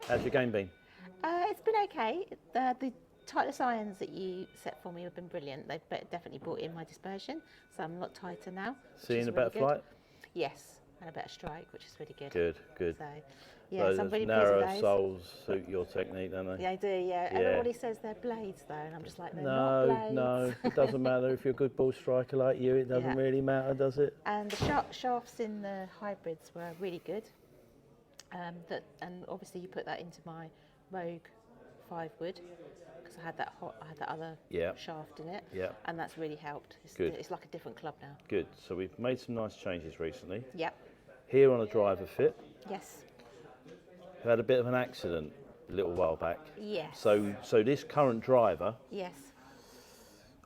How's your game been? It's been okay. The tightness irons that you set for me have been brilliant. They've definitely brought in my dispersion, so I'm a lot tighter now. Seeing a better flight? Yes, and a better strike, which is really good. Good. So, yeah, so I'm really narrow pleased with those. soles suit your technique, don't they? Yeah, I do, yeah. Everybody says they're blades, though, and I'm just like, they're not blades. No, it doesn't matter if you're a good ball striker like you. It doesn't really matter, does it? And the shafts in the hybrids were really good. And obviously you put that into my Rogue 5 wood because I had that other shaft in it. Yeah. And that's really helped. Good. It's like a different club now. Good. So we've made some nice changes recently. Yep. Here on a driver fit. Yes. We had a bit of an accident a little while back. Yes. So this current driver. Yes.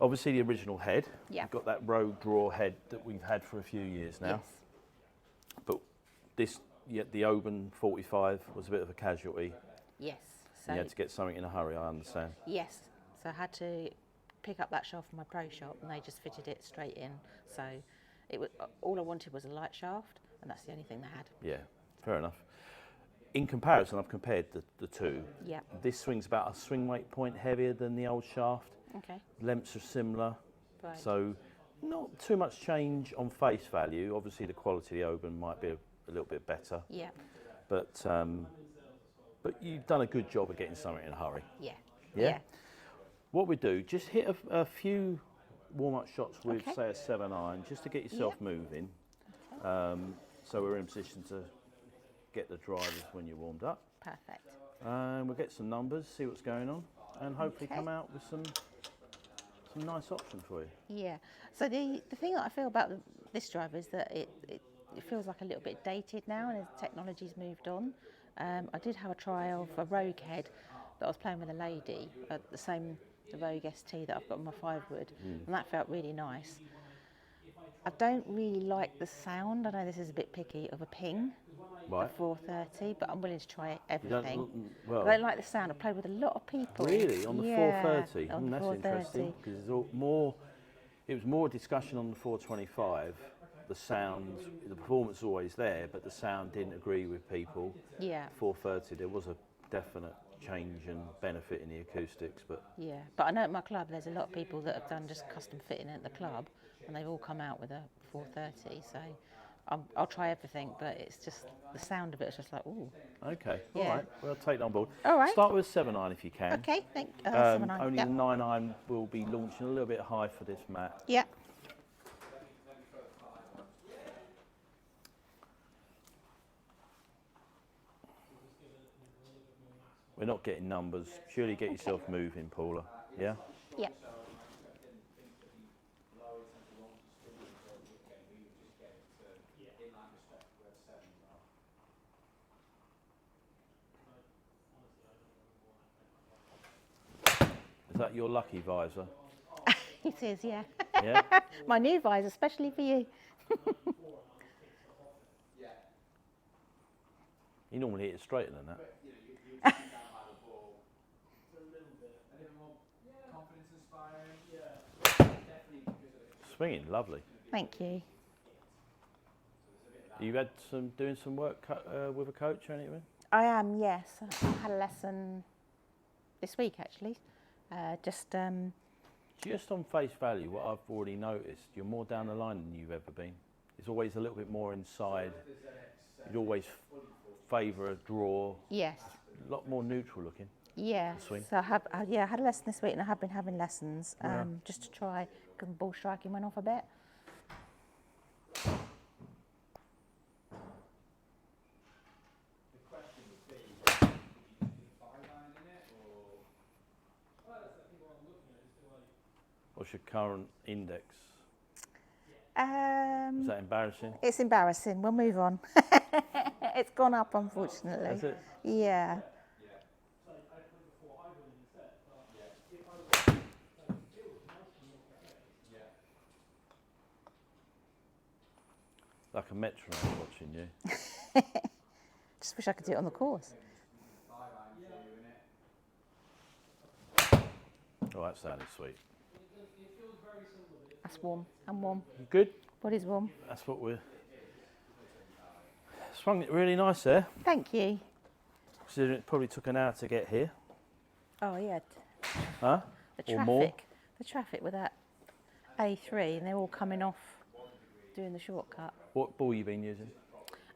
Obviously the original head. Yeah. We've got that Rogue draw head that we've had for a few years now. Yes. But the Oban 45 was a bit of a casualty. Yes. So you had to get something in a hurry, I understand. Yes. So I had to pick up that shaft from my pro shop, and they just fitted it straight in. So it was all I wanted was a light shaft, and that's the only thing they had. Yeah, fair enough. In comparison, I've compared the two. Yeah. This swing's about a swing weight point heavier than the old shaft. Okay. Lengths are similar. Right. So not too much change on face value. Obviously the quality of the Oban might be a little bit better. Yeah. But you've done a good job of getting something in a hurry. Yeah. Yeah? What we do, just hit a few warm-up shots with, say, a 7-iron, just to get yourself moving. Okay. So we're in a position to get the drivers when you're warmed up. Perfect. And we'll get some numbers, see what's going on, and hopefully come out with some nice options for you. Yeah. So the thing that I feel about this driver is that it feels like a little bit dated now, and as technology's moved on. I did have a trial of a Rogue head that I was playing with a lady, the Rogue ST that I've got on my 5 wood, and that felt really nice. I don't really like the sound, I know this is a bit picky, of a ping at 430, but I'm willing to try everything. I don't like the sound. I've played with a lot of people. Really? On the 430? On the That's 430. interesting, because it was more discussion on the 425. The sound, the performance is always there, but the sound didn't agree with people. Yeah. 430, there was a definite change and benefit in the acoustics, but I know at my club there's a lot of people that have done just custom fitting at the club, and they've all come out with a 430. So I'll try everything, but it's just the sound of it is just like, ooh. Okay, all right. Well, I'll take that on board. All right. Start with 7-iron if you can. Okay, 7-iron. Only the 9-iron will be launching a little bit high for this mat. Yeah. We're not getting numbers. Surely get yourself moving, Paula. Yeah? Yeah. Is that your lucky visor? It is, yeah. Yeah? My new visor, especially for you. You normally hit it straighter than that. Swinging, lovely. Thank you. You had doing some work with a coach or anything? I am, yes. I had a lesson this week, actually. Just on face value, what I've already noticed, you're more down the line than you've ever been. It's always a little bit more inside. You'd always favour a draw. Yes. A lot more neutral looking. Yeah. Swing. So I had a lesson this week, and I have been having lessons just to try, because the ball striking went off a bit. What's your current index? Is that embarrassing? It's embarrassing. We'll move on. It's gone up, unfortunately. Has it? Yeah. Like a metronome watching you. Just wish I could do it on the course. Oh, that sounded sweet. That's warm. I'm warm. You good? Body's warm. That's what we're... Swung it really nice there. Thank you. Considering it probably took an hour to get here. Oh yeah. Huh? The Or more? The traffic with that A3, and they're all coming off doing the shortcut. What ball you been using?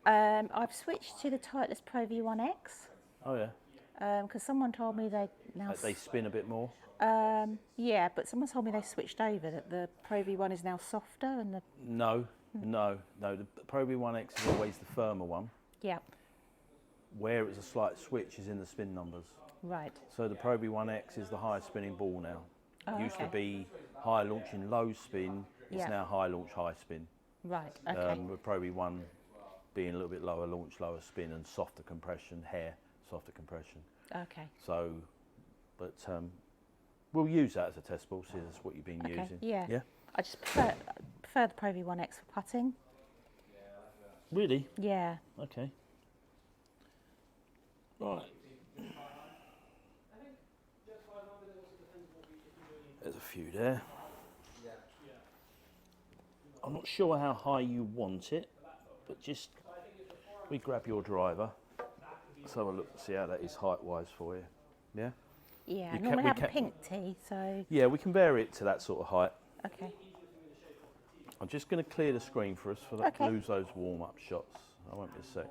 I've switched to the Titleist Pro V1X Oh yeah. because someone told me they now. They spin a bit more. Yeah, but someone told me they switched over, that the Pro V1 is now softer and the. No. The Pro V1X is always the firmer one. Yeah. Where it's a slight switch is in the spin numbers. Right. So the Pro V1X is the highest spinning ball now. Oh, Used to okay. be high launching low spin. It's Yeah. now high launch high spin. Right. Okay. With Pro V1 being a little bit lower launch, lower spin, and softer compression, softer compression. Okay. So, but we'll use that as a test ball, see that's what you've been Okay. using. Yeah. Yeah? I just prefer the Pro V1X for putting. Really? Yeah. Okay. Right. There's a few there. I'm not sure how high you want it, but just we grab your driver. Let's have a look, see how that is height-wise for you. Yeah? Yeah. I You normally we have a pink tee, so. Yeah, we can vary it to that sort of height. Okay. I'm just going to clear the screen for us for that, Okay. lose those warm-up shots. I won't be a sec.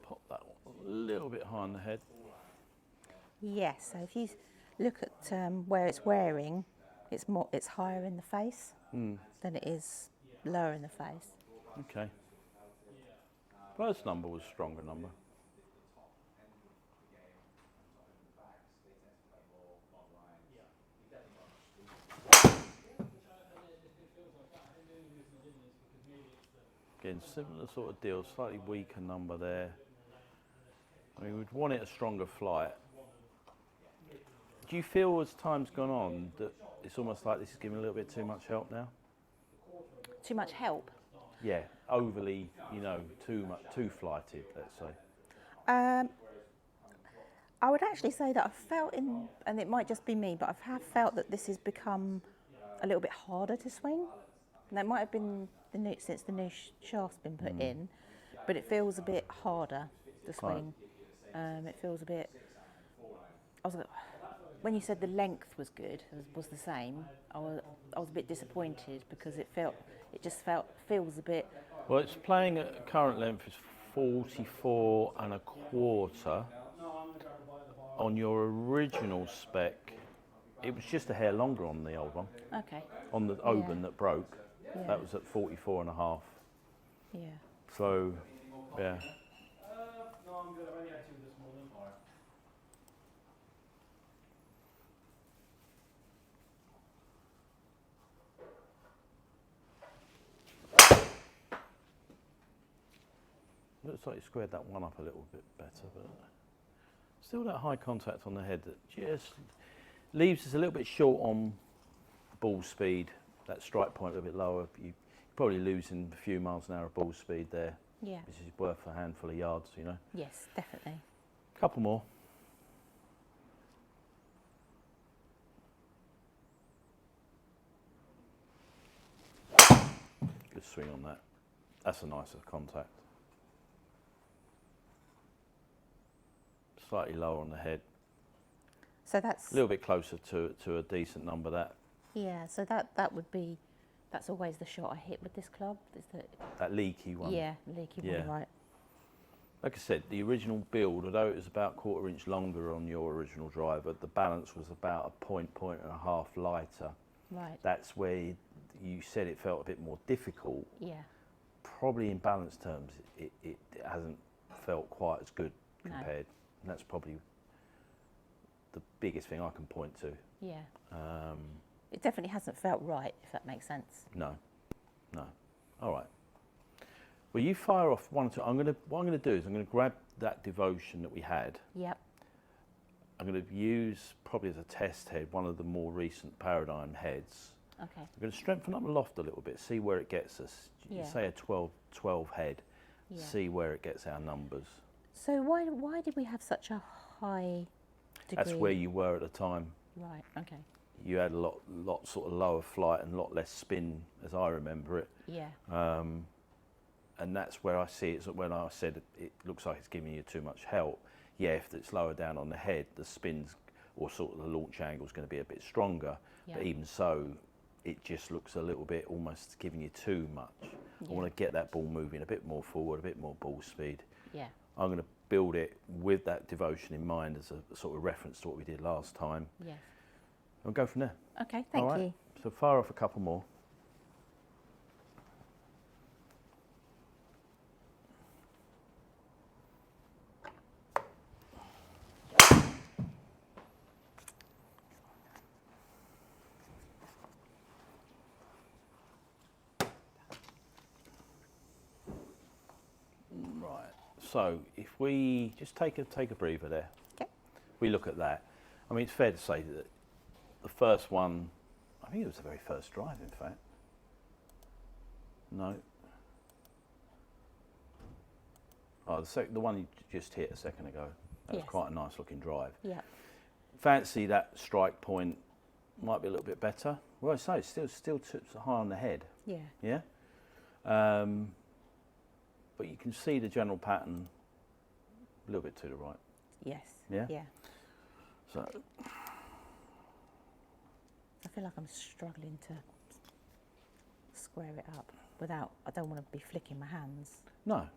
Pop that one a little bit high on the head. Yes. So if you look at where it's wearing, it's higher in the face than it is lower in the face. Okay. First number was a stronger number. Again, similar sort of deal, slightly weaker number there. I mean, we'd want it a stronger flight. Do you feel as time's gone on that it's almost like this is giving a little bit too much help now? Too much help. Yeah, overly, too flighted, let's say. I would actually say that I've felt and it might just be me, but I have felt that this has become a little bit harder to swing. And that might have been since the new shaft's been put in, but it feels a bit harder to swing. It feels a bit. When you said the length was good, was the same, I was a bit disappointed because feels a bit. Well, it's playing at current length is 44 and a quarter. On your original spec, it was just a hair longer on the old one. Okay. On the Oban that broke, Yeah. that was at 44 and a half. Yeah. So, yeah. Looks like you squared that one up a little bit better, but still that high contact on the head that just leaves us a little bit short on ball speed. That strike point a little bit lower. You're probably losing a few miles an hour of ball speed there. Yeah. Which is worth a handful of yards, Yes, definitely. Couple more. Good swing on that. That's a nicer contact. Slightly lower on the head. So that's. A little bit closer to a decent number. Yeah. So that's always the shot I hit with this club. That leaky one. Yeah, leaky one, right. Like I said, the original build, although it was about 1/4 inch longer on your original driver, the balance was about a point and a half lighter. Right. That's where you said it felt a bit more difficult. Yeah. Probably in balance terms, it hasn't felt quite as good compared. And that's probably the biggest thing I can point to. Yeah. It definitely hasn't felt right, if that makes sense. No. All right. Well, you fire off one or two. What I'm going to do is I'm going to grab that devotion that we had, Yep. I'm going to use, probably as a test head, one of the more recent Paradym heads. Okay. I'm going to strengthen up the loft a little bit, see where it gets us. Yeah. Say a 12 head, Yeah. see where it gets our numbers. So why did we have such a high degree? That's where you were at the time. Right. Okay. You had a lot sort of lower flight and a lot less spin, as I remember it. Yeah. And that's where I see it. So when I said it looks like it's giving you too much help. Yeah, if it's lower down on the head, the spins or sort of the launch angle is going to be a bit stronger. Yeah. But even so, it just looks a little bit almost giving you too much. Yeah. I want to get that ball moving a bit more forward, a bit more ball speed. Yeah. I'm going to build it with that devotion in mind as a sort of reference to what we did last time. Yes. I'll go from there. Okay. Thank All right? you. So fire off a couple more. Right. So if we just take a breather there. Okay. We look at that. I mean, it's fair to say that the first one, I think it was the very first drive, in fact. No. Oh, the one you just hit a second ago. That was Yes. quite a nice looking drive. Yeah. Fancy that strike point might be a little bit better. Well, I say it's still high on the head. Yeah. Yeah. But you can see the general pattern a little bit to the right. Yes. Yeah? Yeah. So I feel like I'm struggling to square it up without. I don't want to be flicking my hands. no.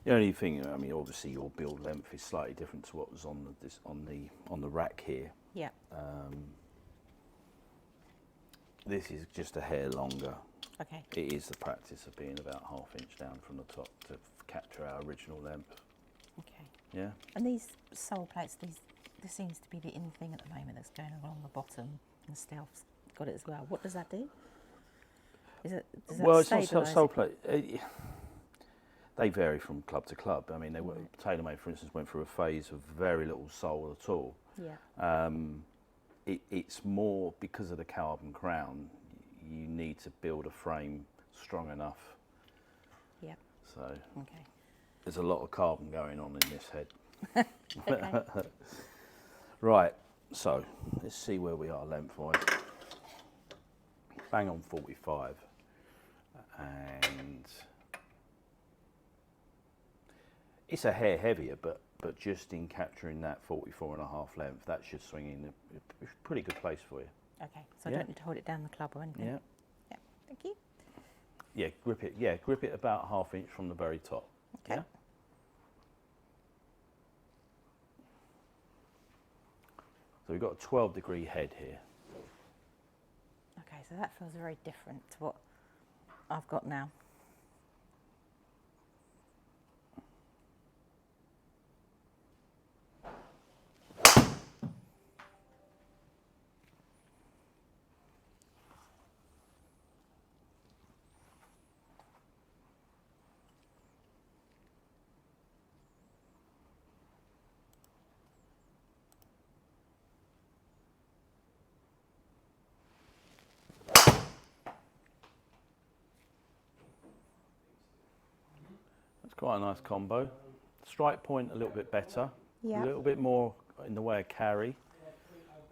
The only thing, I mean, obviously your build length is slightly different to what was on the rack here. Yeah. This is just a hair longer. Okay. It is the practice of being about ½ inch down from the top to capture our original length. Okay. Yeah. And these sole plates, this seems to be the in thing at the moment that's going along the bottom, and Stealth's got it as well. What does that do? Does that Well, it's not stabilise sole it? plate. They vary from club to club. I mean, they were TaylorMade, for instance, went through a phase of very little sole at all. Yeah. It's more because of the carbon crown. You need to build a frame strong enough. Yeah. So Okay. there's a lot of carbon going on in this head. Okay. Right. So let's see where we are lengthwise. Bang on 45, and it's a hair heavier, but just in capturing that 44.5 length, that should swing in a pretty good place for you. Okay. So I Yeah. don't need to hold it down the club or anything. Yeah. Yeah. Thank you. Yeah, grip it. Yeah, grip it about ½ inch from the very top. Okay. Yeah. So we've got a 12-degree head here. Okay. So that feels very different to what I've got now. That's quite a nice combo. Strike point a little bit better. Yeah. A little bit more in the way of carry.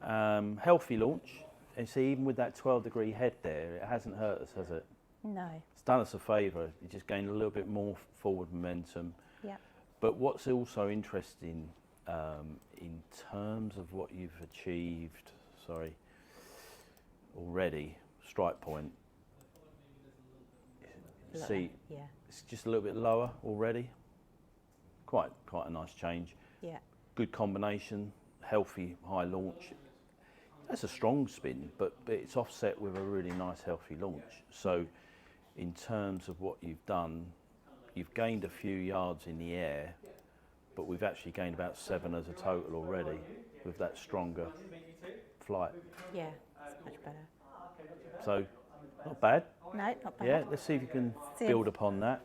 Healthy launch. And see, even with that 12-degree head there, it hasn't hurt us, has it? No. It's done us a favour. You just gained a little bit more forward momentum. Yeah. But what's also interesting in terms of what you've achieved, already, strike point, see, Yeah. it's just a little bit lower already. quite a nice change. Yeah. Good combination, healthy high launch. That's a strong spin, but it's offset with a really nice healthy launch. So in terms of what you've done, you've gained a few yards in the air, but we've actually gained about 7 as a total already with that stronger flight. Yeah, it's much better. So not bad. No, not bad. Yeah, let's see if you can See if- build upon that.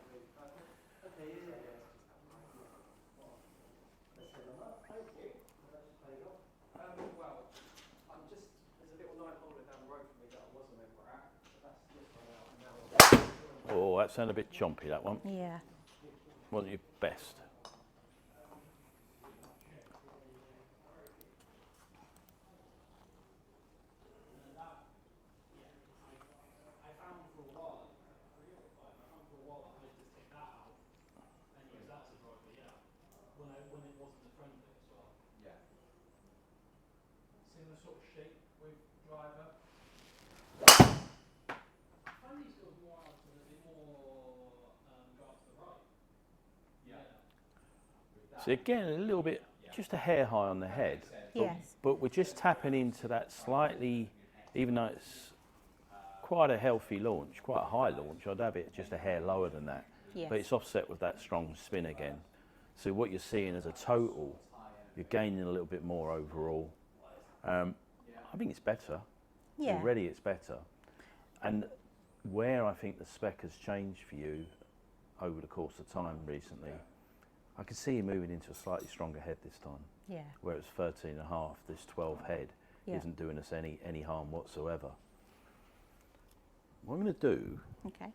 Oh, that sounded a bit chompy, that one. Yeah. Wasn't your best. So again, a little bit, just a hair high on the head. Yes. But we're just tapping into that slightly, even though it's quite a healthy launch, quite a high launch, I'd have it just a hair lower than that. Yes. But it's offset with that strong spin again. So what you're seeing as a total, you're gaining a little bit more overall. I think it's better. Yeah. Already it's better. And where I think the spec has changed for you over the course of time recently, I can see you moving into a slightly stronger head this time. Yeah. Where it's 13.5, this 12 head Yeah. isn't doing us any harm whatsoever. What I'm going to do, Okay.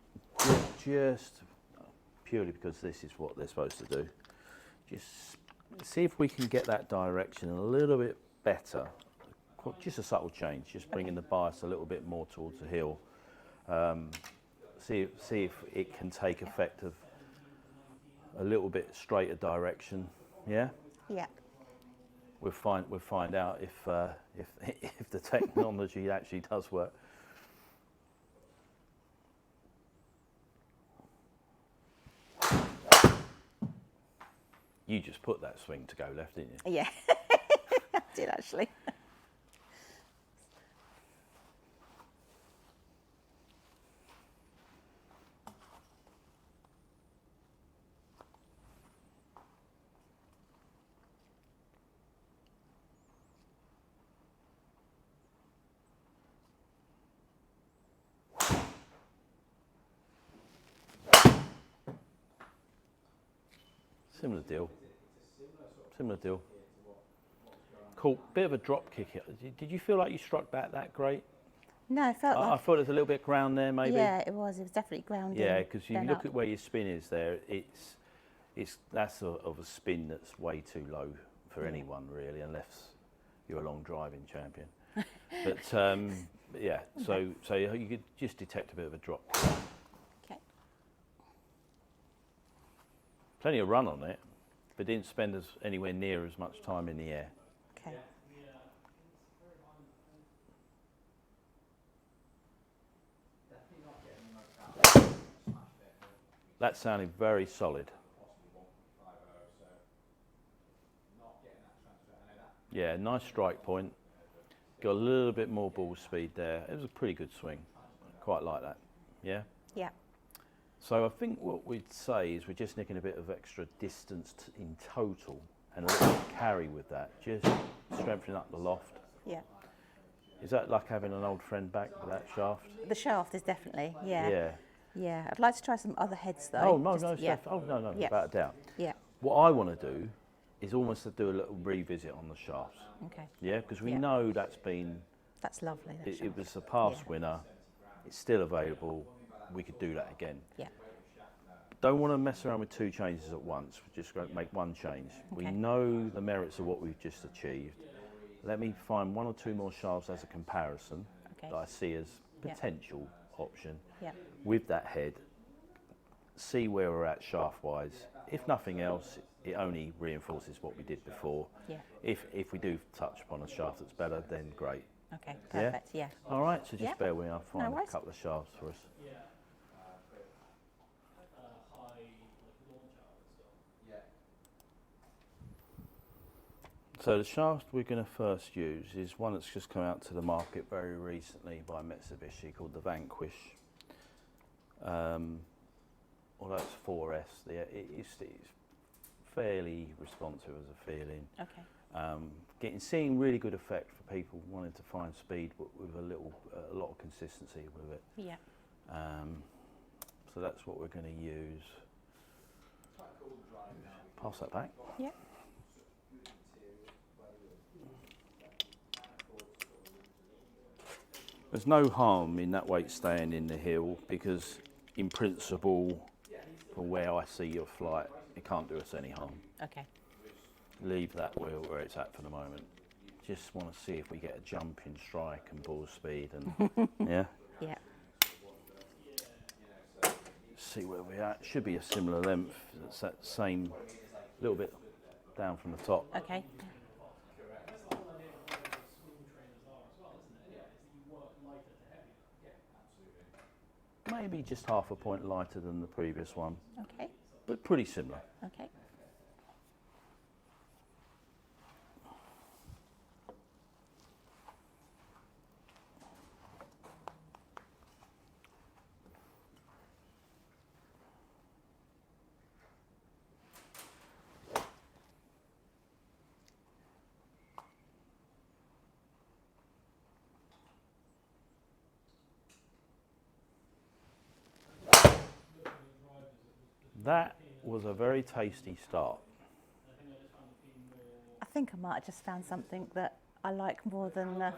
just purely because this is what they're supposed to do, just see if we can get that direction a little bit better. Just a subtle change, just bringing the bias a little bit more towards the heel. See if it can take effect of a little bit straighter direction. Yeah. Yeah. We'll find out if the technology actually does work. You just put that swing to go left, didn't you? Yeah. I did actually. Similar deal. Similar deal. Cool. Bit of a drop kick. Did you feel like you struck that great? No, I felt I like. thought there's a little bit of ground there, maybe. Yeah, it was. It was definitely grounded. Yeah, because if you then look up. at where your spin is there, that's of a spin that's way too low for anyone really, unless you're a long driving champion. But yeah, so you could just detect a bit of a drop. Okay. Plenty of run on it, but didn't spend anywhere near as much time in the air. Okay. That sounded very solid. Yeah, nice strike point. Got a little bit more ball speed there. It was a pretty good swing. Quite like that. Yeah? Yeah. So I think what we'd say is we're just nicking a bit of extra distance in total and a little bit of carry with that. Just strengthening up the loft. Yeah. Is that like having an old friend back with that shaft? The shaft is definitely. Yeah. Yeah. Yeah. I'd like to try some other heads though. Oh, no, Just- no, yeah. Steph. Oh, no, Yeah. without a doubt. Yeah. What I want to do is almost to do a little revisit on the shafts. Okay. Yeah, because we Yeah. know that's been, That's lovely. That it shaft. was a past Yeah. winner. It's still available. We could do that again. Yeah. Don't want to mess around with two changes at once. We're just going to make one change. We Okay. know the merits of what we've just achieved. Let me find one or two more shafts as a comparison Okay. that I see as Yeah. potential option Yeah. with that head. See where we're at shaft-wise. If nothing else, it only reinforces what we did before. Yeah. If we do touch upon a shaft that's better, then great. Okay. Yeah? Perfect. Yeah. All right, so just Yeah. bear with me. I'll find a worries. couple of shafts for us. So the shaft we're going to first use is one that's just come out to the market very recently by Mitsubishi called the Vanquish. Although it's 4S, it's fairly responsive as a feeling. Okay. Seeing really good effect for people wanting to find speed, but with a lot of consistency with it. Yeah. So that's what we're going to use. Pass that back. Yeah. There's no harm in that weight staying in the heel because, in principle, from where I see your flight, it can't do us any harm. Okay. Leave that wheel where it's at for the moment. Just want to see if we get a jump in strike and ball speed and yeah. Yeah. See where we're at. Should be a similar length. It's that same little bit down from the top. Okay. Maybe just half a point lighter than the previous one, Okay. but pretty similar. Okay. That was a very tasty start. I think I might have just found something that I like more than the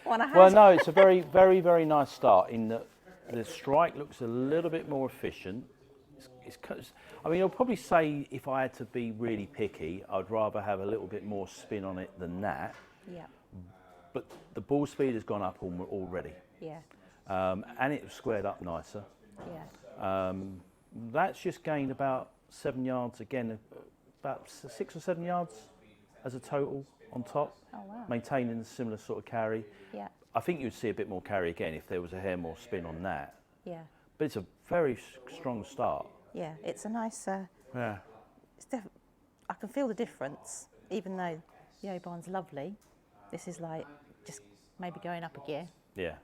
one I had. Well, no, it's a very, very, very nice start in that the strike looks a little bit more efficient. I mean, I'll probably say if I had to be really picky, I'd rather have a little bit more spin on it than that. Yeah. But the ball speed has gone up already. Yeah. And it's squared up nicer. Yeah. That's just gained about 7 yards again, about 6 or 7 yards as a total on top, Oh wow. maintaining a similar sort of carry. Yeah. I think you'd see a bit more carry again if there was a hair more spin on that. Yeah. But it's a very strong start. Yeah. It's a nice. Yeah. I can feel the difference, even though the O-Bahn's lovely. This is like just maybe going up a gear. Yeah.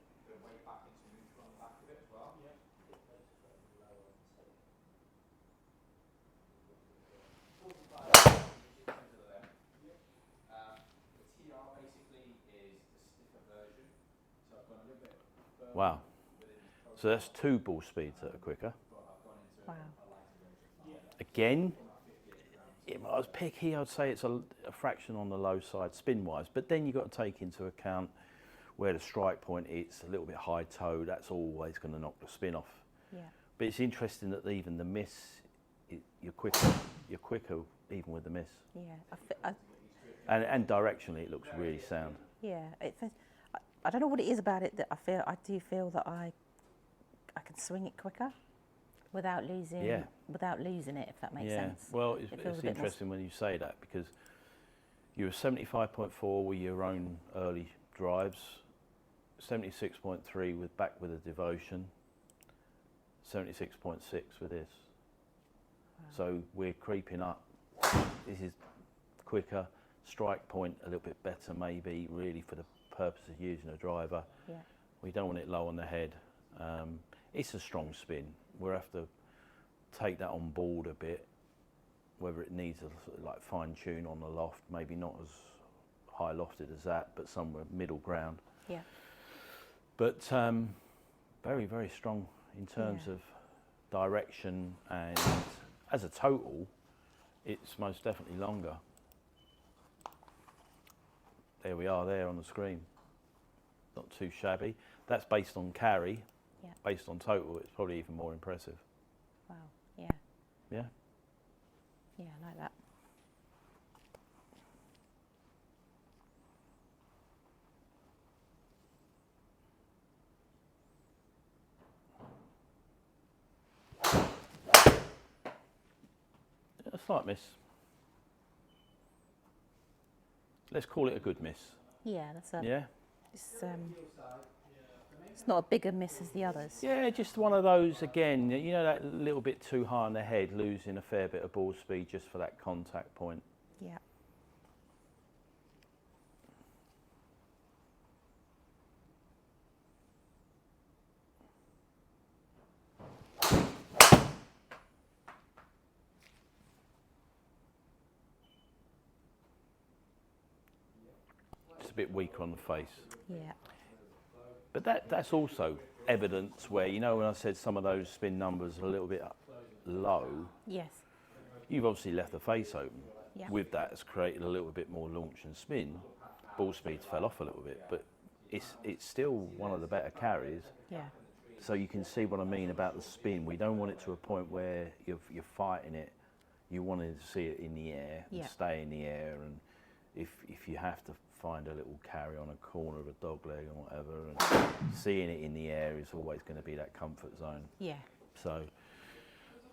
Wow. So that's 2 ball speeds that are quicker. Wow. Again, if I was picky, I'd say it's a fraction on the low side spin-wise. But then you've got to take into account where the strike point is, a little bit high toe. That's always going to knock the spin off. Yeah. But it's interesting that even the miss, you're quicker. You're quicker even with the miss. Yeah. And directionally, it looks really sound. Yeah. I don't know what it is about it that I do feel that I can swing it quicker without losing it, if that makes sense. Well, it's interesting when you say that because you were 75.4 with your own early drives, 76.3 with back with a devotion, 76.6 with this. Wow. So we're creeping up. This is quicker, strike point a little bit better maybe, really for the purpose of using a driver. Yeah. We don't want it low on the head. It's a strong spin. We'll have to take that on board a bit, whether it needs a like fine tune on the loft, maybe not as high lofted as that, but somewhere middle ground. Yeah. But very, very strong in terms of direction, and as a total, it's most definitely longer. There we are there on the screen. Not too shabby. That's based on carry. Yeah. Based on total, it's probably even more impressive. Wow. Yeah. Yeah? Yeah, I like that. A slight miss. Let's call it a good miss. Yeah, that's a. Yeah? It's not a bigger miss as the others. Yeah, just one of those, again, you know, that little bit too high on the head, losing a fair bit of ball speed just for that contact point. Yeah. a bit weaker on the face. Yeah. But that's also evidence where, you know, when I said some of those spin numbers are a little bit low, Yes. you've obviously left the face open. Yeah. With that, it's created a little bit more launch and spin. Ball speeds fell off a little bit, but it's still one of the better carries. Yeah. So you can see what I mean about the spin. We don't want it to a point where you're fighting it. You want to see it in the air and stay in the air. And if you have to find a little carry on a corner of a dog leg or whatever, and seeing it in the air is always going to be that comfort zone. Yeah. So,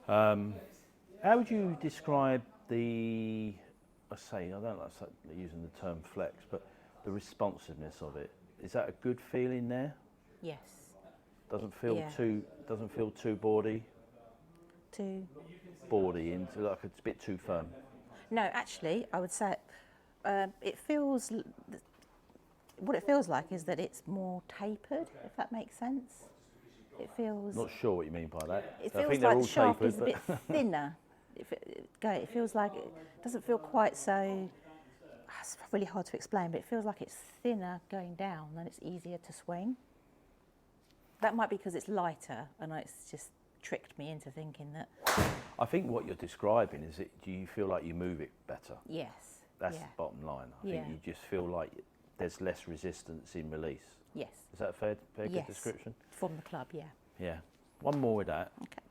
how would you describe I don't like using the term flex, but the responsiveness of it? Is that a good feeling there? Yes. Doesn't feel too boardy. Boardy, into like it's a bit too firm. No, actually, I would say it feels. What it feels like is that it's more tapered, if that makes sense. It feels. Not sure what you mean by that. It I feels think like they're all the shaft tapered, is a bit thinner. It feels like it doesn't feel quite so. It's really hard to explain, but it feels like it's thinner going down and it's easier to swing. That might be because it's lighter, and it's just tricked me into thinking that. I think what you're describing is do you feel like you move it better? Yes. That's the bottom line. I think you just feel like there's less resistance in release. Yes. Is that a fair good description? From the club, yeah. Yeah. One more with that. Okay.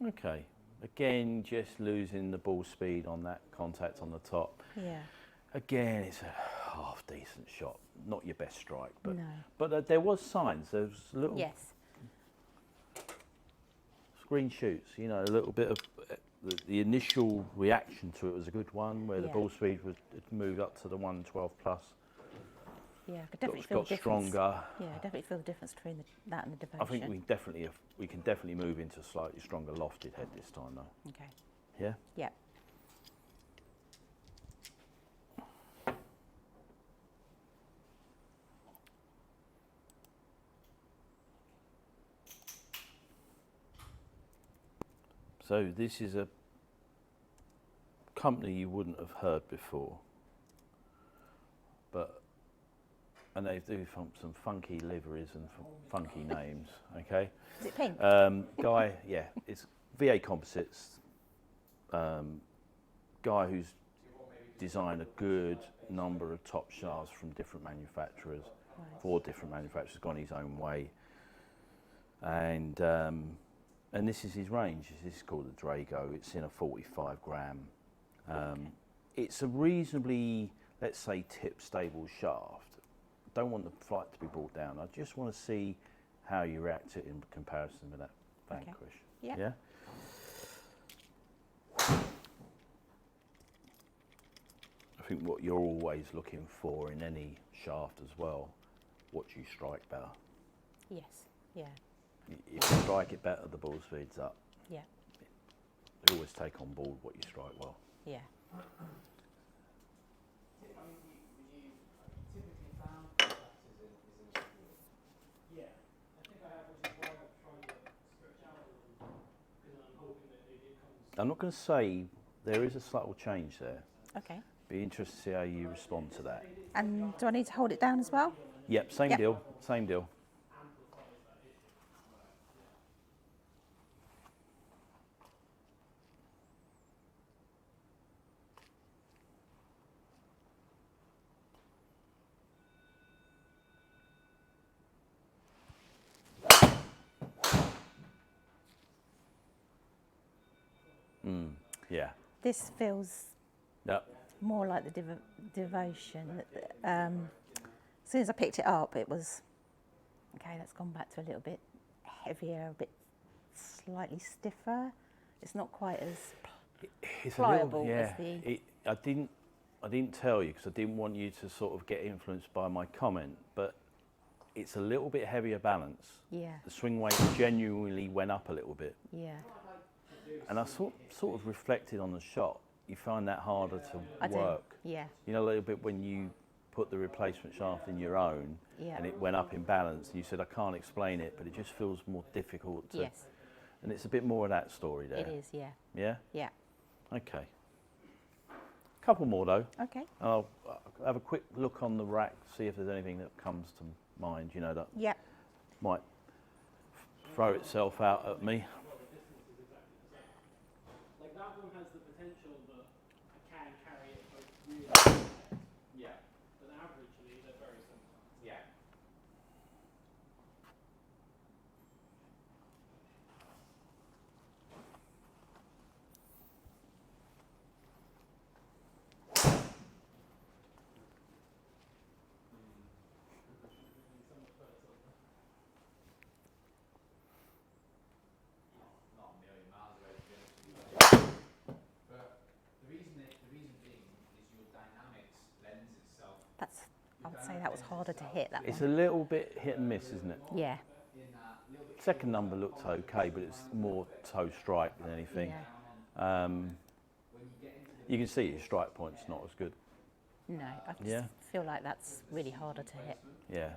Okay. Again, just losing the ball speed on that contact on the top. Yeah. Again, it's a half decent shot. Not your best strike, but no. There was signs. There was little green shoots. You know, a little bit of the initial reaction to it was a good one, where the ball speed had moved up to the 112 plus. Yeah, I could definitely feel the difference. Stronger. Yeah, definitely feel the difference between that and the devotion. I think we can definitely move into a slightly stronger lofted head this time, though. Okay. Yeah. Yeah. So this is a company you wouldn't have heard before, and they do some funky liveries and funky names. Okay. Is it pink? Guy, yeah, it's VA Composites. Guy who's designed a good number of top shafts from different manufacturers, 4 different manufacturers, gone his own way, and this is his range. This is called the Drago. It's in a 45 gram. It's a reasonably, let's say, tip stable shaft. Don't want the flight to be brought down. I just want to see how you react to it in comparison with that Vanquish. Okay. Yeah. I think what you're always looking for in any shaft as well, what do you strike better? Yes. Yeah. If you strike it better, the ball speed's up. Yeah. They always take on board what you strike well. Yeah. I'm not going to say there is a subtle change there. Okay. Be interested to see how you respond to that. And do I need to hold it down as well? Yep, same deal, same deal. Yeah. This feels more like the devotion. As soon as I picked it up, it was, okay, that's gone back to a little bit heavier, a bit slightly stiffer. It's not quite as pliable as the... I didn't tell you because I didn't want you to sort of get influenced by my comment, but it's a little bit heavier balance. Yeah. The swing weight genuinely went up a little bit. Yeah. And I sort of reflected on the shot. You find that harder to work. Yeah. You know, a little bit when you put the replacement shaft in your own Yeah. and it went up in balance. You said, I can't explain it, but it just feels more difficult to... Yes. And it's a bit more of that story there. It is, yeah. Yeah? Yeah. Okay. Couple more though. Okay. I'll have a quick look on the rack, see if there's anything that comes to mind, you know, that Yeah. might throw itself out at me. Like that one has the potential that I can carry it both really, yeah, but averagely they're very similar. Yeah. That's, I would say that was harder to hit, that It's one. a little bit hit and miss, isn't it? Yeah. Second number looked okay, but it's more toe strike than anything. Yeah. You can see your strike point's not as good. No, I just Yeah. feel like that's really harder to hit Yeah.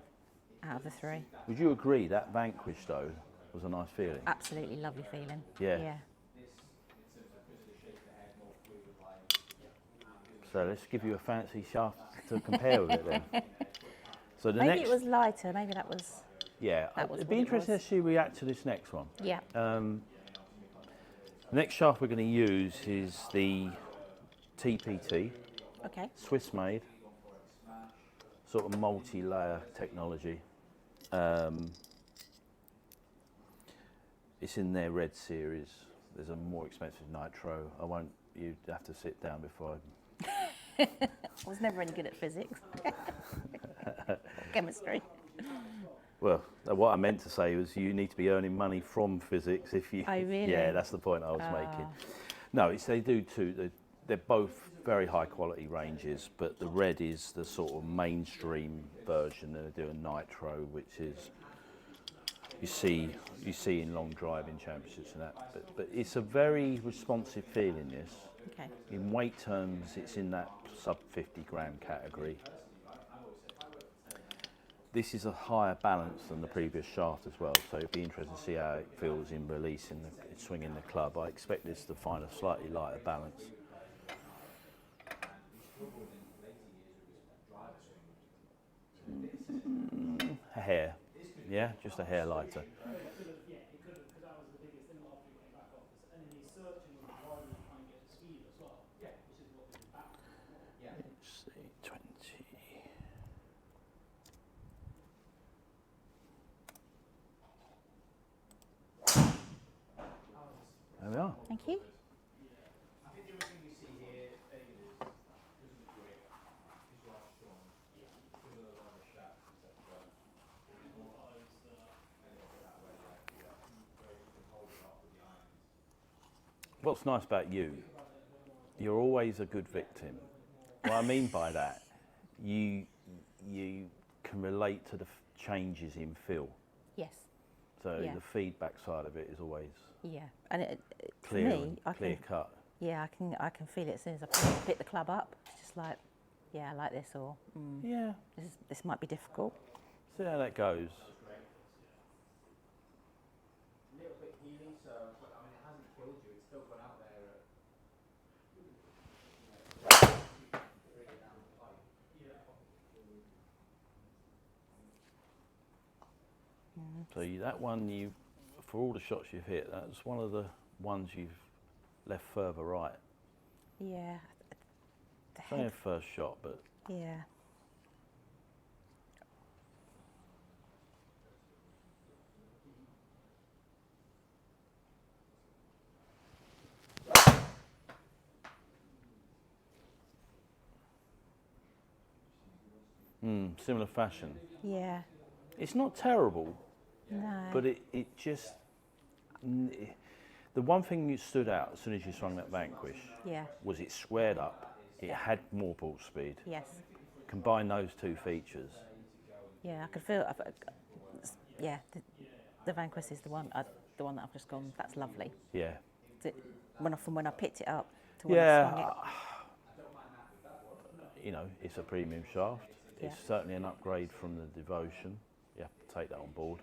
out of the three. Would you agree that Vanquish though was a nice feeling? Absolutely lovely feeling. Yeah. Yeah. So let's give you a fancy shaft to compare with it then. So the Maybe next, it was lighter, maybe that was, yeah, that was it'd what be it interesting was. to see you react to this next one. yeah. The next shaft we're going to use is the TPT, Okay. Swiss made, sort of multi-layer technology. It's in their red series. There's a more expensive nitro. You'd have to sit down before I was never any good at physics. Chemistry. Well, what I meant to say was you need to be earning money from physics if you... Oh, really? Yeah, that's the point I was making. No, they do too. They're both very high quality ranges, but the red is the sort of mainstream version. They're doing nitro, which is you see in long driving championships and that. But it's a very responsive feeling, this. Okay. In weight terms, it's in that sub 50 gram category. This is a higher balance than the previous shaft as well, so it'd be interesting to see how it feels in releasing the swinging the club. I expect this to find a slightly lighter balance. A hair, yeah, just a hair lighter. Yeah, it could have, because that was the biggest thing after he came back off. And then he's searching on the driver to try and get the speed as well. Yeah, which is what they did back. Yeah. Let's see, 20. There we are. Thank you. I think the other thing you see here, David, is because of the grip, because you are strong, because of the rubber shaft, etc. It is more closed that way, where you can hold it up with the irons. What's nice about you, you're always a good victim. What I mean by that, you can relate to the changes in feel. Yes. So Yeah. the feedback side of it is always Yeah. And for clear, me, and I clear can, cut. yeah, I can feel it as soon as I pick the club up. It's just like, yeah, I like this, or Yeah, this might be difficult. see how that goes. A little bit healing, so but, I mean, it hasn't killed you. It's still gone out there. Down the pipe. Yeah. So that one, for all the shots you've hit, that's one of the ones you've left further right. Yeah. The It's only a head, first shot, but yeah. similar fashion. Yeah. It's not terrible, No. but it just... The one thing that stood out as soon as you swung that Vanquish Yeah. was it squared up, it had more ball speed. Yes. Combine those two features. Yeah, I could feel. Yeah, the Vanquish is the one that I've just gone. That's lovely. Yeah. From when I picked it up to when I Yeah, swung it. you know, it's a premium shaft. Yeah. It's certainly an upgrade from the Devotion. You have to take that on board.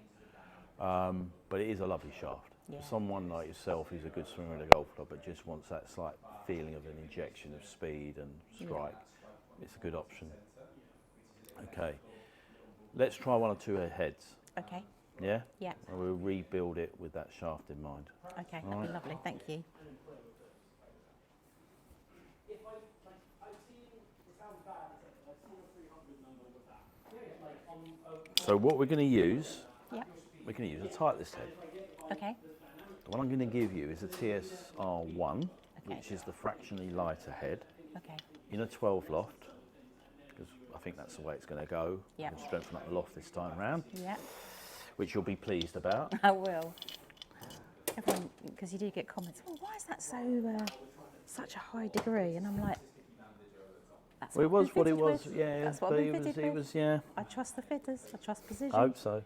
But it is a lovely shaft. Yeah. For someone like yourself who's a good swimmer in a golf club but just wants that slight feeling of an injection of speed and strike, it's a good option. Okay, let's try one or two heads. Okay. Yeah? Yeah. And we'll rebuild it with that shaft in mind. Okay, All that'd be right. lovely. Thank you. So what we're going to use, Yeah. we're going to use a Titleist head. Okay. The one I'm going to give you is a TSR1, Okay. which is the fractionally lighter head, Okay. in a 12 loft, because I think that's the way it's going to go. Yeah. We'll strengthen up the loft this time round, Yeah. which you'll be pleased about. I will. Everyone, because you do get comments. Oh, why is that so such a high degree? And I'm like, that's Well, it what I've was been what it fitted was, with. yeah. That's what But I've been fitted it with. was, yeah. I trust the fitters. I trust precision. I hope so.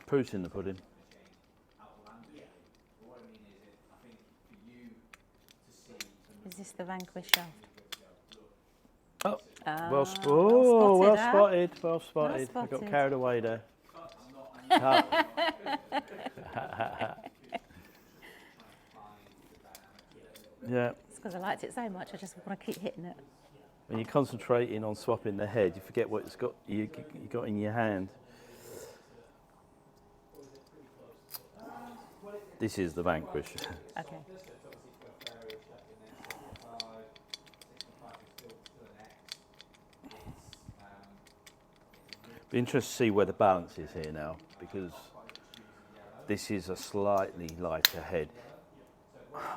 Proof's in the pudding. Is this the Vanquish shaft? Oh, Ah, well huh? spotted. I got spotted. carried away there. Yeah, It's because I liked it so much. I just want to keep hitting it. when you're concentrating on swapping the head, you forget what it's got. You got in your hand. This is the Vanquish. Okay. Be interested to see where the balance is here now, because this is a slightly lighter head.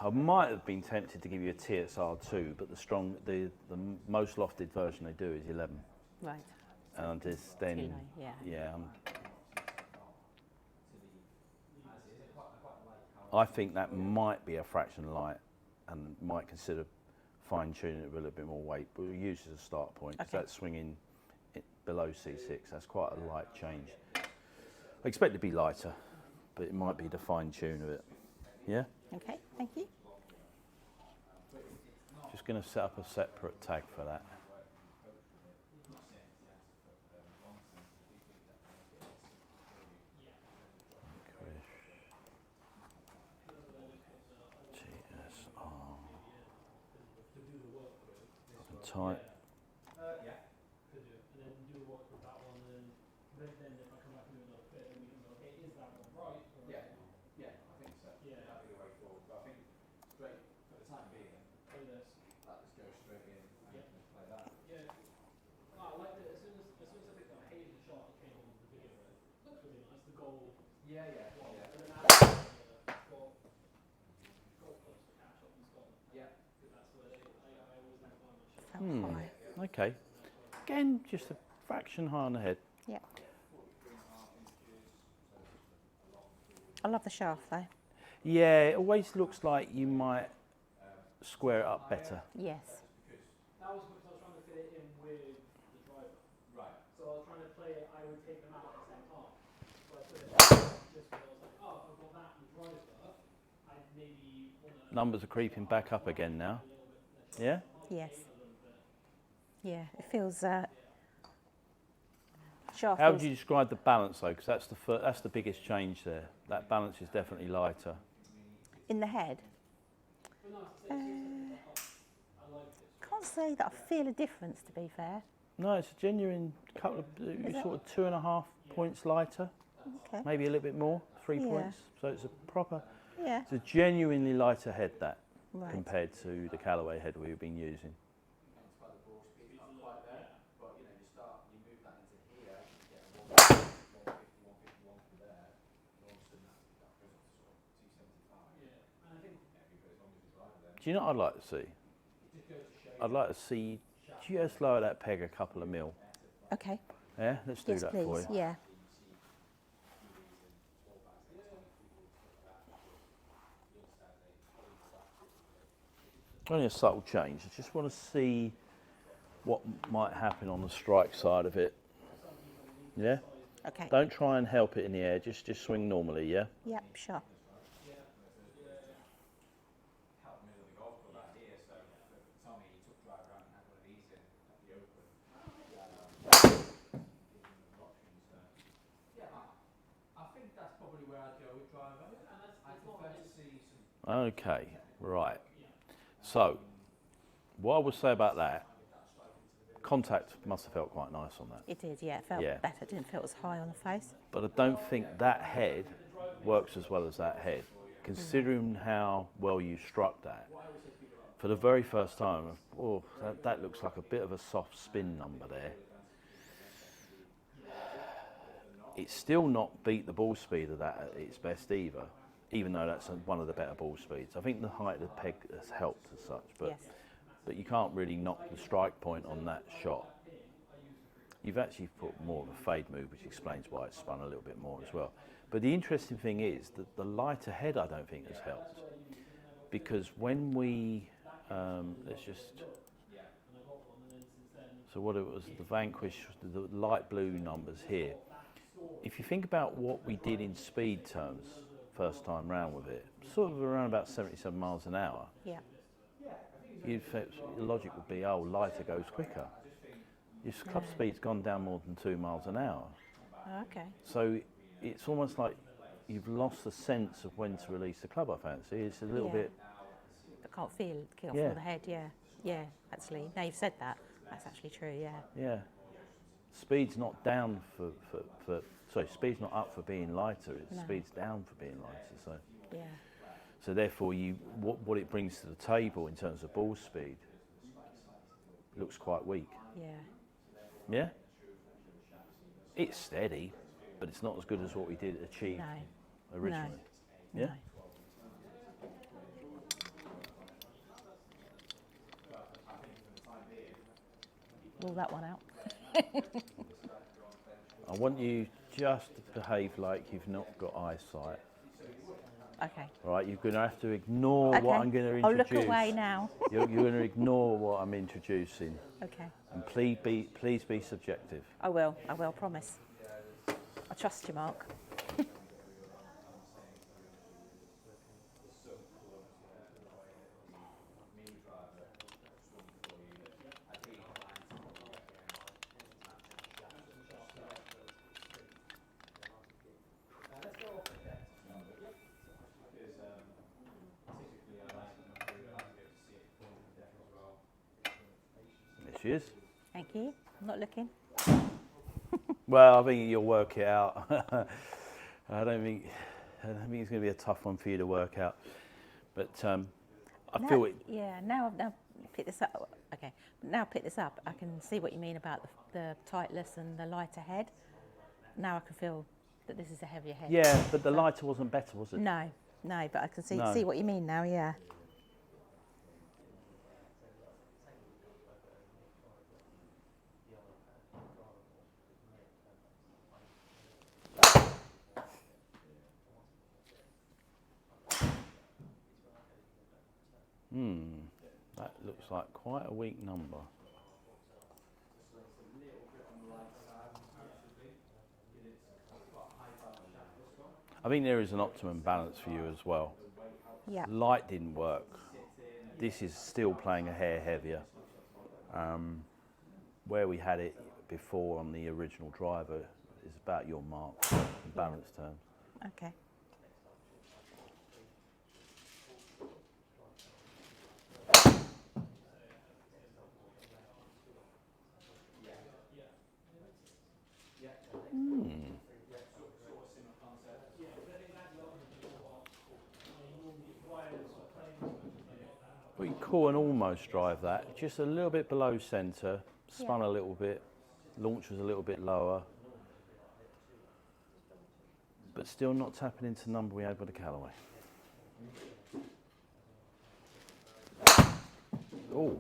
I might have been tempted to give you a TSR2, but the most lofted version they do is 11. Right. And just then, Too low, yeah. I think that might be a fraction light, and might consider fine tuning it with a little bit more weight. But we'll use it as a start point, because Okay. that's swinging below C6. That's quite a light change. I expect it to be lighter, but it might be the fine tune of it. Yeah. Okay. Thank you. Just going to set up a separate tag for that. Tight. High. Okay. Again, just a fraction high on the head. Yeah. I love the shaft though. Yeah, it always looks like you might square it up better. Yes. That was because I was trying to fit it in with the driver. Right. So I was trying to play it, I would take them out at the same time. So I put it just because I was like, oh, I've got that and the driver, I maybe want to... Numbers are creeping back up again now. Yeah? Yes. Yeah. It feels shaft. How is- would you describe the balance though? Because that's the biggest change there. That balance is definitely lighter. in the head? Can't say that I feel a difference, to be fair. No, it's a genuine couple of it? sort of 2.5 points lighter, Okay. maybe a little bit more, 3 Yeah. points. So it's a proper, Yeah. it's a genuinely lighter head that Right. compared to the Callaway head we've been using. Do you know what I'd like to see? I'd like to see just lower that peg a couple of mil. Okay. Yeah, let's do Yes, that please. for you. Yeah. Only a subtle change. I just want to see what might happen on the strike side of it. Yeah? Okay. Don't try and help it in the air, just swing normally, yeah? Yep, sure. Help me with the golf club out here, so for Tommy, he took drive around and had one of these in at the Open. Yeah, I think that's probably where I'd go with driver. I prefer to see some. Okay, right. So, what I would say about that, contact must have felt quite nice on that. It did, yeah. It felt Yeah. better. It didn't feel as high on the face. But I don't think that head works as well as that head. Considering how well you struck that, for the very first time, oh, that looks like a bit of a soft spin number there. It's still not beat the ball speed of that at its best either, even though that's one of the better ball speeds. I think the height of the peg has helped as such, but Yes. but you can't really knock the strike point on that shot. You've actually put more of a fade move, which explains why it's spun a little bit more as well. But the interesting thing is that the lighter head I don't think has helped, because when we let's just, so what it was, the Vanquish, the light blue numbers here. If you think about what we did in speed terms first time round with it, sort of around about 77 miles an hour, Yeah. you'd think the logic would be, oh, lighter goes quicker. Your club speed's gone down more than 2 miles an hour. Oh, okay. So it's almost like you've lost the sense of when to release the club, I fancy. It's a little Yeah. bit, I can't feel Yeah. the head, yeah. Yeah, actually. Now you've said that. That's actually true, yeah. yeah. Speed's not down sorry, speed's not up for being lighter, it's No. speed's down for being lighter. So. Yeah. So therefore, what it brings to the table in terms of ball speed looks quite weak. Yeah. Yeah? It's steady, but it's not as good as what we did achieve No. originally. Yeah? No. Rule that one out. I want you just to behave like you've not got eyesight. Okay. All right? You're going to have to ignore what Okay. I'm going to I'll introduce. look away now. You're going to ignore what I'm introducing. Okay. And please be subjective. I will, promise. I trust you, Mark. There she is. Thank you. I'm not looking. Well, I think you'll work it out. I don't think it's going to be a tough one for you to work out. But I feel it. Yeah, now I've picked this up. Okay, now pick this up. I can see what you mean about the tightless and the lighter head. Now I can feel that this is a heavier head. Yeah, but the lighter wasn't better, was it? No, but I can No. see what you mean now. Yeah. That looks like quite a weak number. I think there is an optimum balance for you as well. Yeah. Light didn't work. This is still playing a hair heavier. Where we had it before on the original driver is about your mark in balance terms. Okay. We call an almost drive that, just a little bit below centre, spun a little bit, launch was a little bit lower, but still not tapping into the number we had with the Callaway. Oh,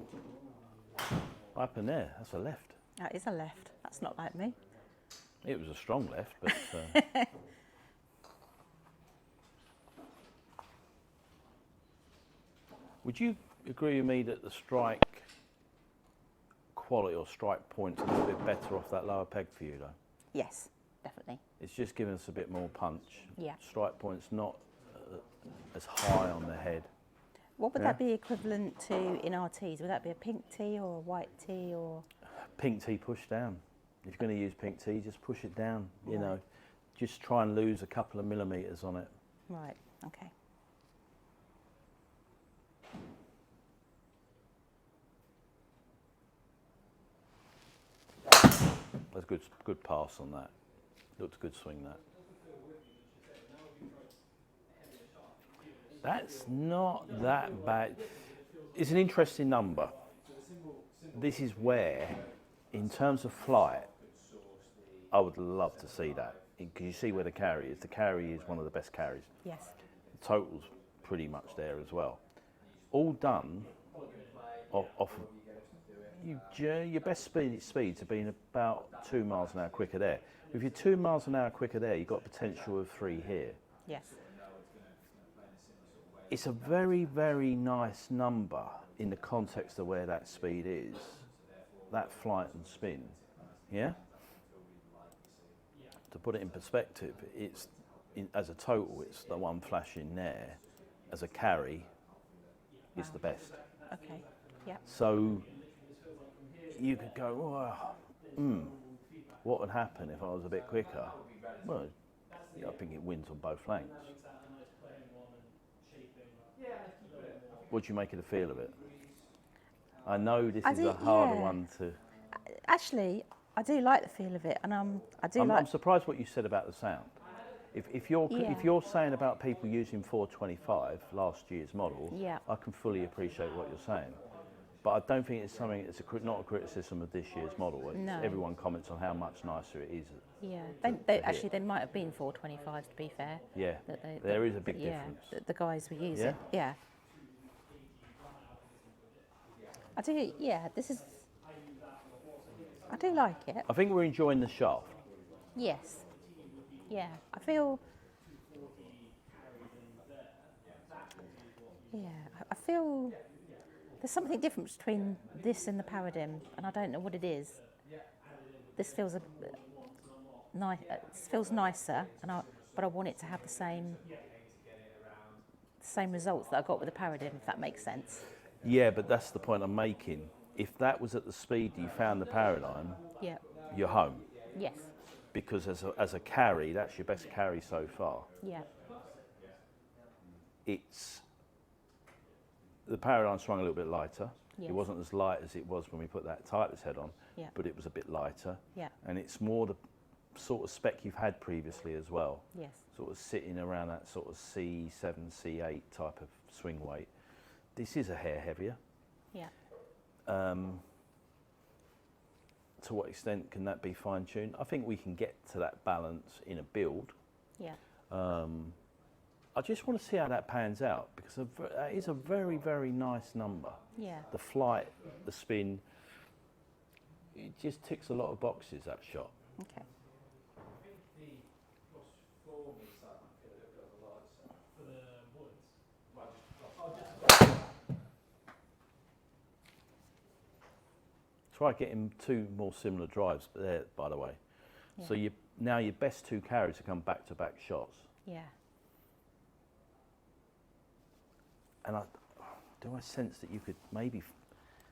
what happened there? That's a left. That is a left. That's not like me. It was a strong left, but would you agree with me that the strike quality or strike point's a little bit better off that lower peg for you though? Yes, definitely. It's just giving us a bit more punch. Yeah. Strike point's not as high on the head. What would that be equivalent to in our teas? Would that be a pink tea or a white tea or? Pink tea push down. If you're going to use pink tea, just push it down, you know. Just try and lose a couple of millimetres on it. Right, okay. That's good pass on that. Looked a good swing that. That's not that bad. It's an interesting number. This is where, in terms of flight, I would love to see that. Because you see where the carry is. The carry is one of the best carries. Yes. The total's pretty much there as well. All done off your best speeds have been about 2 miles an hour quicker there. If you're 2 miles an hour quicker there, you've got potential of 3 here. Yes. It's a very, very nice number in the context of where that speed is, that flight and spin, yeah? To put it in perspective, as a total, it's the one flashing there. As a carry, it's the best. Okay, yeah. So you could go, what would happen if I was a bit quicker? Well, I think it wins on both flanks. What do you make of the feel of it? I know this is a harder one to... Actually, I do like the feel of it, and I'm surprised what you said about the sound. If you're saying about people using 425, last year's model, I can fully appreciate what you're saying. But I don't think it's something. It's not a criticism of this year's model. No. Everyone comments on how much nicer it is. Yeah, they might have been 425s to be fair. Yeah, there is a big difference. The guys were using. Yeah. I do. Yeah, I do like it. I think we're enjoying the shaft. Yes. Yeah, I feel. Yeah, I feel there's something different between this and the Paradym, and I don't know what it is. This feels feels nicer, but I want it to have the same results that I got with the Paradym, if that makes sense. Yeah, but that's the point I'm making. If that was at the speed you found the Paradym, you're home. Yes. Because as a carry, that's your best carry so far. Yeah. The Paradym swung a little bit lighter. Yes. It wasn't as light as it was when we put that Titleist head on, but it was a bit lighter. Yeah. And it's more the sort of spec you've had previously as well. Yes. Sort of sitting around that sort of C7, C8 type of swing weight. This is a hair heavier. Yeah. To what extent can that be fine-tuned? I think we can get to that balance in a build. Yeah. I just want to see how that pans out, because that is a very, very nice number. Yeah. The flight, the spin, it just ticks a lot of boxes, that shot. Okay. Try getting 2 more similar drives there, by the way. Yeah. So now your best 2 carries have come back-to-back shots. Yeah. And I sense that you could maybe,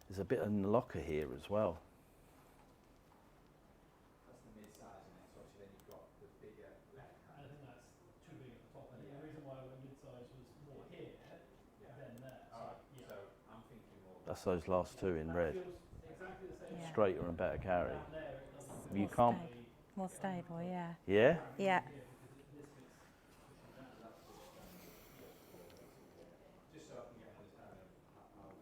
there's a bit in the locker here as well. That's the mid-size, and so obviously then you've got the bigger left hand. I think that's too big at the top end. The reason why I went mid-size was more here than there. So I'm thinking more. That's those last 2 in red. Exactly the same. Yeah. Straighter and better carry. You can't. More stable, yeah. Yeah? Yeah. Just so I can get understanding of how I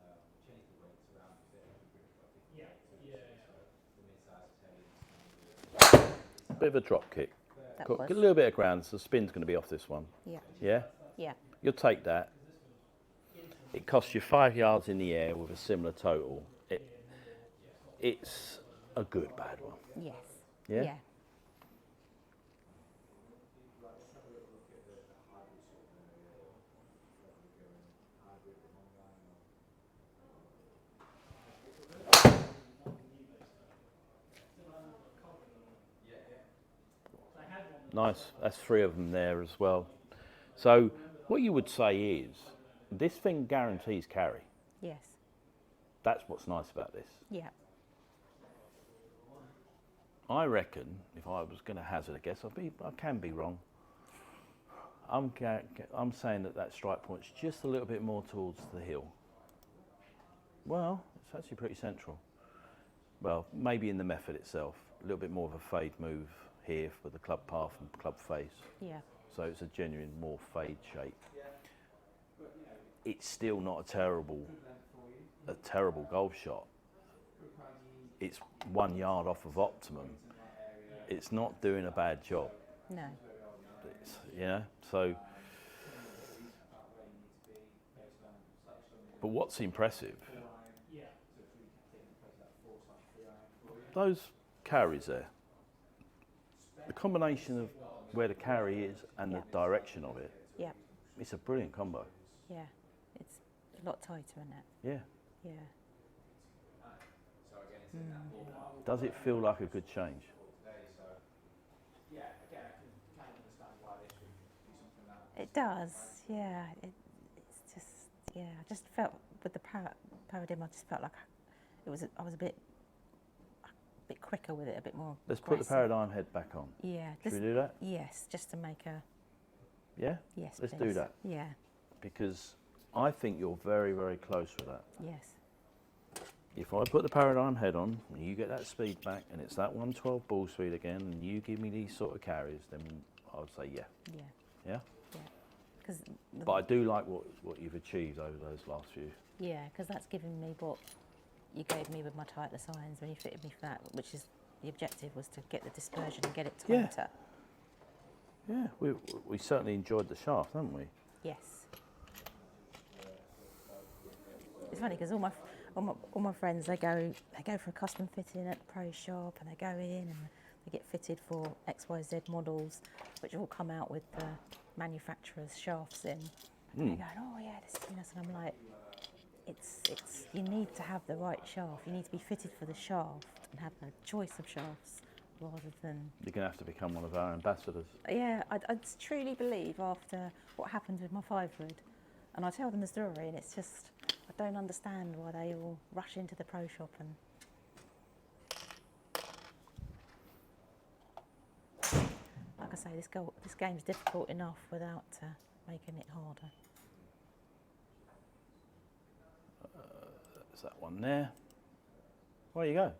have to change the weights around, because everybody's got different weights. So the mid-size heavy. Bit of a drop kick. That Got was. a little bit of ground, so the spin's going to be off this one. Yeah. Yeah? Yeah. You'll take that. It costs you 5 yards in the air with a similar total. It's a good bad one. Yes. Yeah? Yeah. Nice. That's 3 of them there as well. So what you would say is, this thing guarantees carry. Yes. That's what's nice about this. Yeah. I reckon, if I was going to hazard a guess, I can be wrong. I'm saying that strike point's just a little bit more towards the hill. Well, it's actually pretty central. Well, maybe in the method itself, a little bit more of a fade move here for the club path and club face. Yeah. So it's a genuine more fade shape. It's still not a terrible golf shot. It's 1 yard off of optimum. It's not doing a bad job. No. So. But what's impressive? Those carries there. The combination of where the carry is and the direction of it. Yeah. It's a brilliant combo. Yeah. It's a lot tighter, isn't it? Yeah. Yeah. Does it feel like a good change? It does, yeah. It's just, yeah. I just felt with the Paradym, I just felt like I was a bit quicker with it, a bit more. Let's put the Paradym head back on. Yeah. Should we do that? Yes, just to make a. Yeah. Yes. Let's please. do that. Yeah. Because I think you're very, very close with that. Yes. If I put the Paradym head on, and you get that speed back, and it's that 112 ball speed again, and you give me these sort of carries, then I would say yeah. Yeah. Yeah? Yeah. But I do like what you've achieved over those last few. Yeah, because that's given me what you gave me with my tightless irons when you fitted me for that, which is the objective was to get the dispersion and get it tighter. Yeah, we certainly enjoyed the shaft, haven't we? Yes. It's funny because all my friends they go for a custom fitting at the pro shop, and they go in and they get fitted for XYZ models, which all come out with the manufacturer's shafts in. And they go, oh yeah, this is nice. And I'm like, it's you need to have the right shaft. You need to be fitted for the shaft and have a choice of shafts rather than. You're going to have to become one of our ambassadors. Yeah, I truly believe after what happened with my 5-wood, and I tell them the story, and it's just I don't understand why they all rush into the pro shop and. Like I say, this game's difficult enough without making it harder. There's that one there. There you go.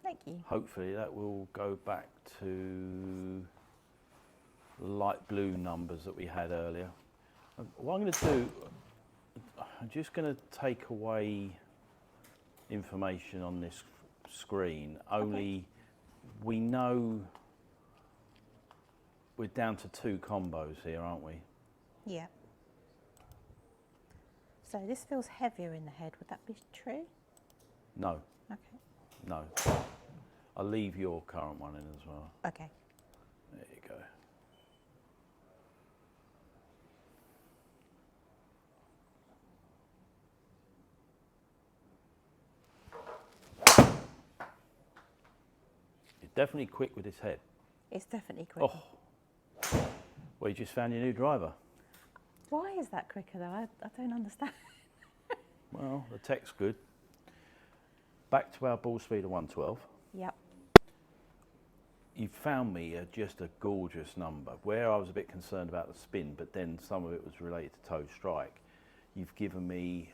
Thank you. Hopefully that will go back to light blue numbers that we had earlier. What I'm going to do, I'm just going to take away information on this screen. Only we know we're down to 2 combos here, aren't we? Yeah. So this feels heavier in the head. Would that be true? No. Okay. No. I'll leave your current one in as well. Okay. There you go. You're definitely quick with this head. It's definitely quicker. Oh. Well, you just found your new driver. Why is that quicker though? I don't understand. Well, the tech's good. Back to our ball speed of 112. Yep. You found me just a gorgeous number. Where I was a bit concerned about the spin, but then some of it was related to toe strike. You've given me,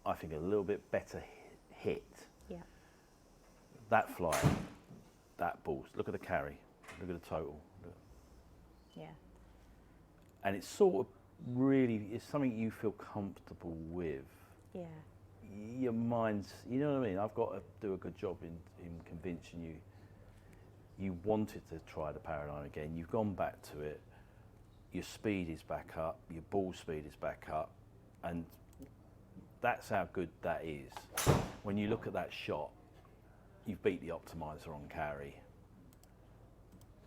I think, a little bit better hit. Yeah. That fly, that ball. Look at the carry. Look at the total. Look. Yeah. And it's sort of really, it's something you feel comfortable with. Yeah. Your mind's, you know what I mean? I've got to do a good job in convincing you. You wanted to try the Paradym again. You've gone back to it. Your speed is back up. Your ball speed is back up. And that's how good that is. When you look at that shot, you've beat the optimizer on carry.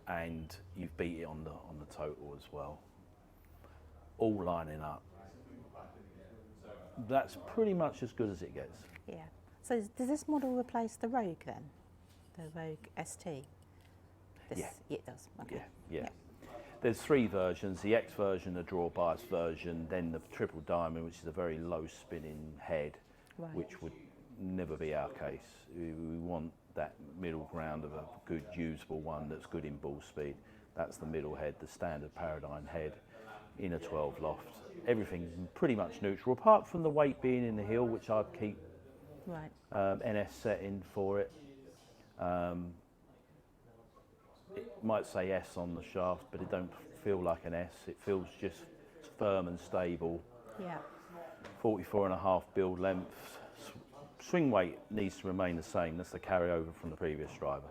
And you've beat it on the total as well. All lining up. That's pretty much as good as it gets. Yeah. So does this model replace the Rogue then? The Rogue ST? Yeah. It does. Okay. Yeah. There's 3 versions, the X version, the draw bias version, then the triple diamond, which is a very low spinning head, Right. which would never be our case. We want that middle ground of a good usable one that's good in ball speed. That's the middle head, the standard Paradym head in a 12 loft. Everything's pretty much neutral, apart from the weight being in the heel, which I'd keep Right. NS setting for it. It might say S on the shaft, but it don't feel like an S. It feels just firm and stable. Yeah. 44.5 build length. Swing weight needs to remain the same. That's the carryover from the previous driver.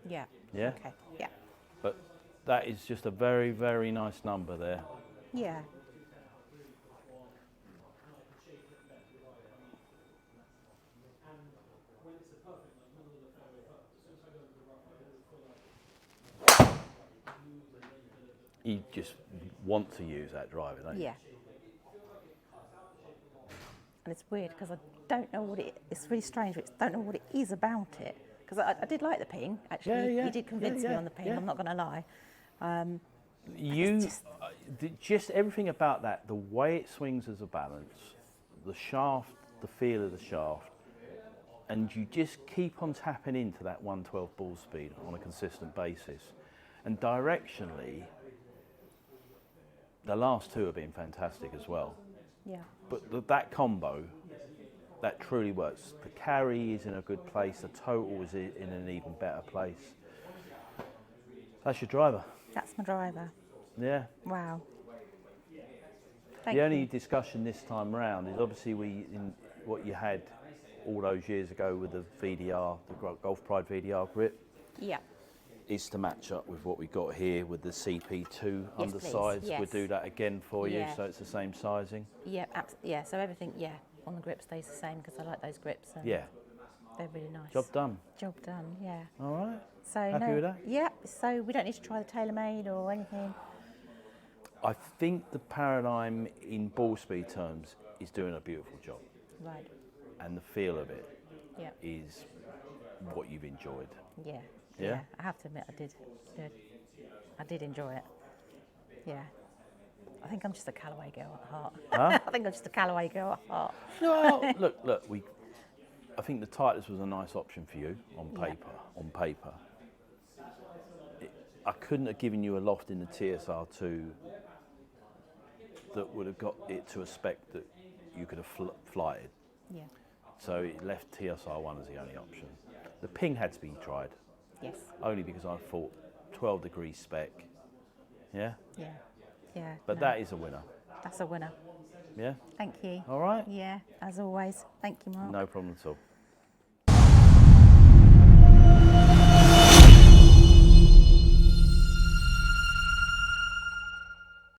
Yeah. Yeah? Okay. Yeah. But that is just a very, very nice number there. Yeah. You just want to use that driver, don't you? Yeah. And it's weird because I don't know what it's really strange, but I don't know what it is about it. Because I did like the ping, actually. Yeah, yeah. You did convince me Yeah, on the ping, yeah. I'm not going to lie. Just everything about that, the way it swings as a balance, the shaft, the feel of the shaft, and you just keep on tapping into that 112 ball speed on a consistent basis. And directionally, the last 2 have been fantastic as well. Yeah. But that combo, that truly works. The carry is in a good place, the total is in an even better place. That's your driver. That's my driver. Yeah. Wow. Thank The only you. discussion this time round is obviously what you had all those years ago with the VDR, the Golf Pride VDR grip, Yeah. is to match up with what we got here with the CP2 Yes, undersides. please, yes. We'll do that again for you, Yeah. so it's the same sizing. Yeah. Yeah. So everything, on the grip stays the same because I like those grips. And Yeah, They're really nice. job done. Job done. Yeah. All right. So Happy with that? Yeah. So we don't need to try the TaylorMade or anything. I think the Paradym in ball speed terms is doing a beautiful job, Right. and the feel of it Yeah. is what you've enjoyed. Yeah. Yeah? I have to admit, I did. Yeah. I did enjoy it. Yeah. I think I'm just a Callaway girl at heart. Huh? I think I'm just a Callaway girl at heart. Well, look. I think the Titleist was a nice option for you on Yeah. paper. On paper, I couldn't have given you a loft in the TSR2 that would have got it to a spec that you could have flighted. Yeah. So it left TSR1 as the only option. The ping had to be tried, Yes. only because I thought 12 degree spec. Yeah, Yeah. Yeah. but no, that is a winner. That's a winner. Yeah. Thank you. All right. Yeah. As always. Thank you, Mark. No problem at all.